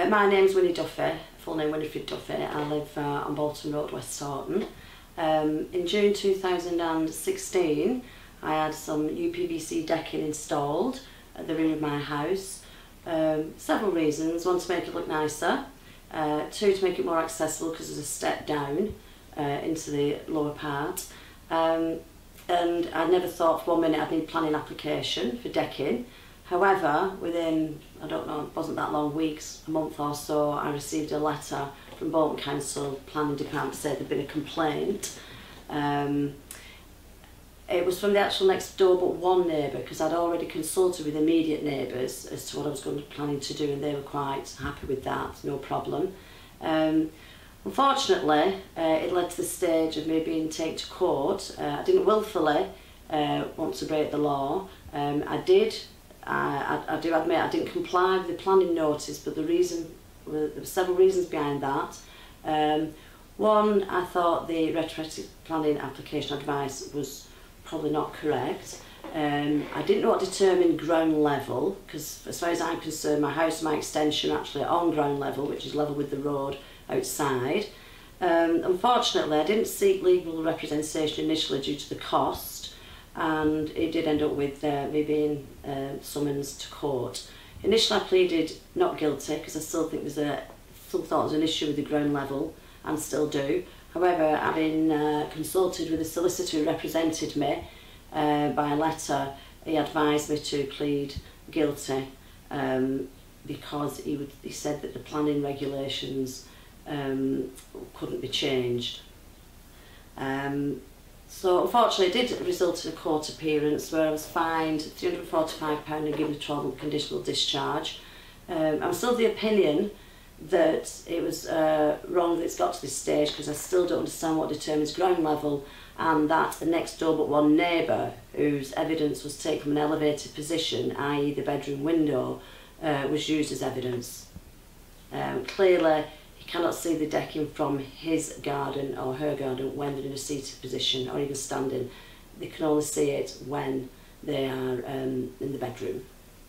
My name's Winnie Duffy, full name Winefrede Duffy. I live on Bolton Road, West Horton. In June 2016, I had some UPVC decking installed at the rear of my house. Several reasons: one, to make it look nicer, two, to make it more accessible because there's a step down into the lower part, and I never thought for 1 minute I'd need planning application for decking. However, within, I don't know, it wasn't that long, weeks, a month or so, I received a letter from Bolton Council Planning Department to say there'd been a complaint. It was from the actual next door but one neighbour, because I'd already consulted with immediate neighbours as to what I was planning to do, and they were quite happy with that, no problem. Unfortunately, it led to the stage of me being taken to court. I didn't willfully want to break the law. I do admit I didn't comply with the planning notice, but there were several reasons behind that. One, I thought the retrospective planning application advice was probably not correct. I didn't know what determined ground level, because as far as I'm concerned, my house and my extension are actually on ground level, which is level with the road outside. Unfortunately, I didn't seek legal representation initially due to the cost, and it did end up with me being summoned to court. Initially I pleaded not guilty because I still think thought there was an issue with the ground level, and still do. However, having consulted with a solicitor who represented me by a letter, he advised me to plead guilty because he said that the planning regulations couldn't be changed. So unfortunately it did result in a court appearance where I was fined £345 and given a 12-month conditional discharge. I'm still of the opinion that it was wrong that it's got to this stage, because I still don't understand what determines ground level, and that the next door but one neighbour, whose evidence was taken from an elevated position, i.e. the bedroom window, was used as evidence. Clearly he cannot see the decking from his garden or her garden when they're in a seated position or even standing. They can only see it when they are in the bedroom.